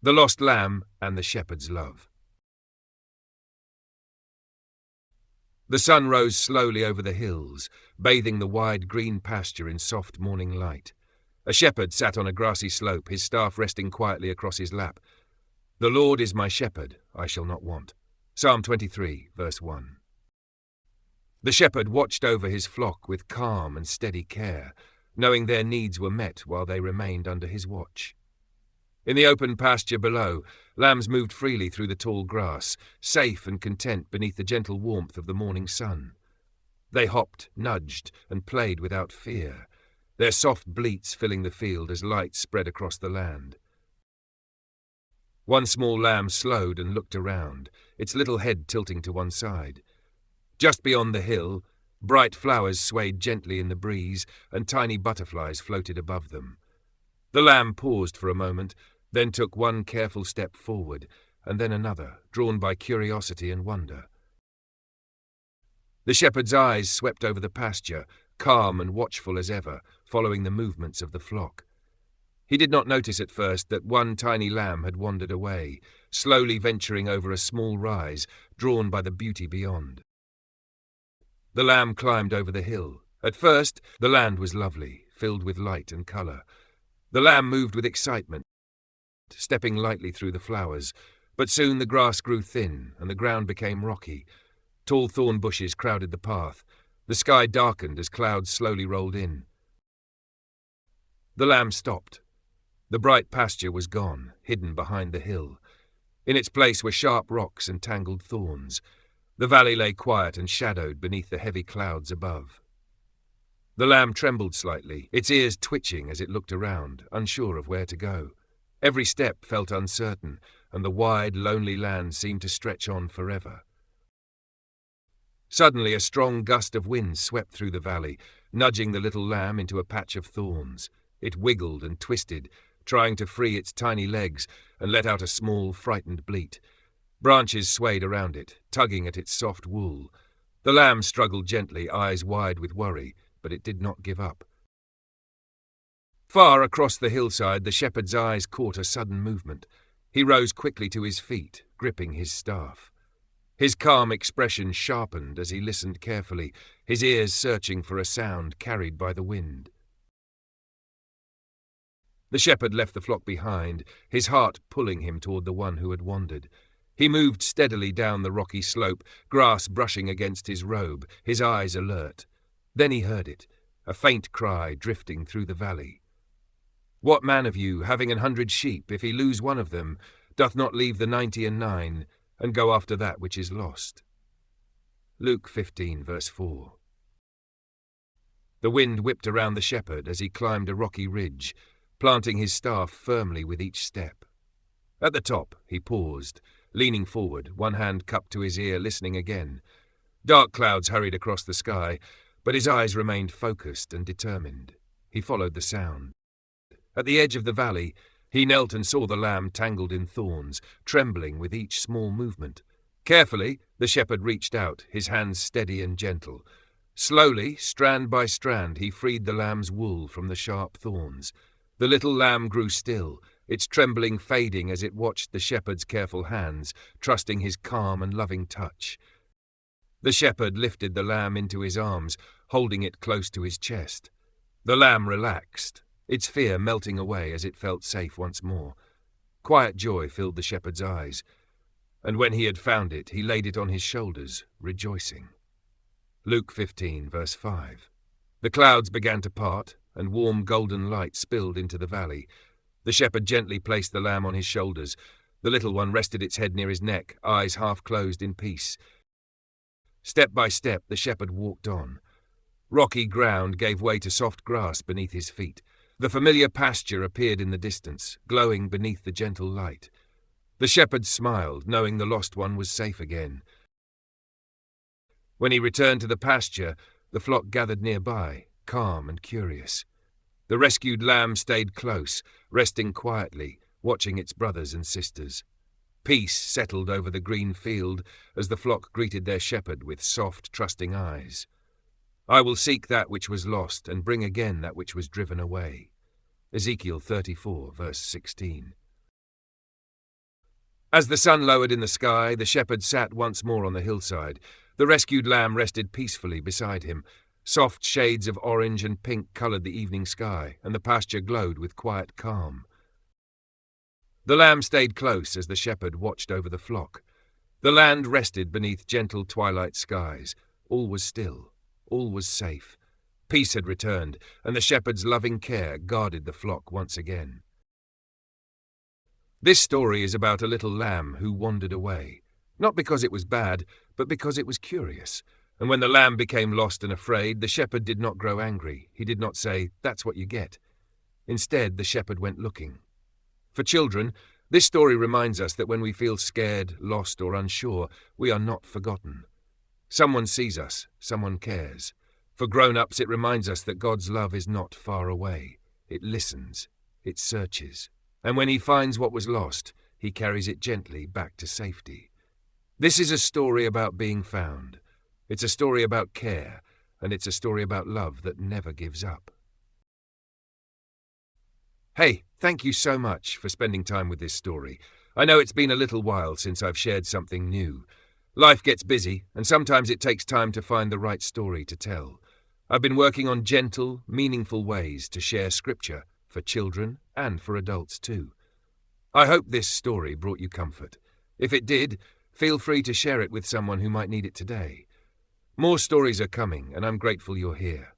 The Lost Lamb and the Shepherd's Love. The sun rose slowly over the hills, bathing the wide green pasture in soft morning light. A shepherd sat on a grassy slope, his staff resting quietly across his lap. "The Lord is my shepherd, I shall not want." Psalm 23, verse 1. The shepherd watched over his flock with calm and steady care, knowing their needs were met while they remained under his watch. In the open pasture below, lambs moved freely through the tall grass, safe and content beneath the gentle warmth of the morning sun. They hopped, nudged, and played without fear, their soft bleats filling the field as light spread across the land. One small lamb slowed and looked around, its little head tilting to one side. Just beyond the hill, bright flowers swayed gently in the breeze, and tiny butterflies floated above them. The lamb paused for a moment, then took one careful step forward, and then another, drawn by curiosity and wonder. The shepherd's eyes swept over the pasture, calm and watchful as ever, following the movements of the flock. He did not notice at first that one tiny lamb had wandered away, slowly venturing over a small rise, drawn by the beauty beyond. The lamb climbed over the hill. At first, the land was lovely, filled with light and colour. The lamb moved with excitement, stepping lightly through the flowers, but soon the grass grew thin and the ground became rocky. Tall thorn bushes crowded the path. The sky darkened as clouds slowly rolled in. The lamb stopped. The bright pasture was gone, hidden behind the hill. In its place were sharp rocks and tangled thorns. The valley lay quiet and shadowed beneath the heavy clouds above. The lamb trembled slightly, its ears twitching as it looked around, unsure of where to go. Every step felt uncertain, and the wide, lonely land seemed to stretch on forever. Suddenly a strong gust of wind swept through the valley, nudging the little lamb into a patch of thorns. It wiggled and twisted, trying to free its tiny legs, and let out a small, frightened bleat. Branches swayed around it, tugging at its soft wool. The lamb struggled gently, eyes wide with worry, but it did not give up. Far across the hillside, the shepherd's eyes caught a sudden movement. He rose quickly to his feet, gripping his staff. His calm expression sharpened as he listened carefully, his ears searching for a sound carried by the wind. The shepherd left the flock behind, his heart pulling him toward the one who had wandered. He moved steadily down the rocky slope, grass brushing against his robe, his eyes alert. Then he heard it, a faint cry drifting through the valley. "What man of you, having 100 sheep, if he lose one of them, doth not leave the 99, and go after that which is lost?" Luke 15, verse 4. The wind whipped around the shepherd as he climbed a rocky ridge, planting his staff firmly with each step. At the top, he paused, leaning forward, one hand cupped to his ear, listening again. Dark clouds hurried across the sky, but his eyes remained focused and determined. He followed the sound. At the edge of the valley, he knelt and saw the lamb tangled in thorns, trembling with each small movement. Carefully, the shepherd reached out, his hands steady and gentle. Slowly, strand by strand, he freed the lamb's wool from the sharp thorns. The little lamb grew still, its trembling fading as it watched the shepherd's careful hands, trusting his calm and loving touch. The shepherd lifted the lamb into his arms, holding it close to his chest. The lamb relaxed, its fear melting away as it felt safe once more. Quiet joy filled the shepherd's eyes, and when he had found it, he laid it on his shoulders, rejoicing. Luke 15, verse 5. The clouds began to part, and warm golden light spilled into the valley. The shepherd gently placed the lamb on his shoulders. The little one rested its head near his neck, eyes half closed in peace. Step by step, the shepherd walked on. Rocky ground gave way to soft grass beneath his feet. The familiar pasture appeared in the distance, glowing beneath the gentle light. The shepherd smiled, knowing the lost one was safe again. When he returned to the pasture, the flock gathered nearby, calm and curious. The rescued lamb stayed close, resting quietly, watching its brothers and sisters. Peace settled over the green field as the flock greeted their shepherd with soft, trusting eyes. "I will seek that which was lost and bring again that which was driven away." Ezekiel 34, verse 16. As the sun lowered in the sky, the shepherd sat once more on the hillside. The rescued lamb rested peacefully beside him. Soft shades of orange and pink coloured the evening sky, and the pasture glowed with quiet calm. The lamb stayed close as the shepherd watched over the flock. The land rested beneath gentle twilight skies. All was still. All was safe. Peace had returned, and the shepherd's loving care guarded the flock once again. This story is about a little lamb who wandered away, not because it was bad, but because it was curious. And when the lamb became lost and afraid, the shepherd did not grow angry. He did not say, "That's what you get." Instead, the shepherd went looking. For children, this story reminds us that when we feel scared, lost, or unsure, we are not forgotten. Someone sees us, someone cares. For grown-ups, it reminds us that God's love is not far away. It listens, it searches, and when he finds what was lost, he carries it gently back to safety. This is a story about being found. It's a story about care, and it's a story about love that never gives up. Hey, thank you so much for spending time with this story. I know it's been a little while since I've shared something new. Life gets busy, and sometimes it takes time to find the right story to tell. I've been working on gentle, meaningful ways to share Scripture for children and for adults too. I hope this story brought you comfort. If it did, feel free to share it with someone who might need it today. More stories are coming, and I'm grateful you're here.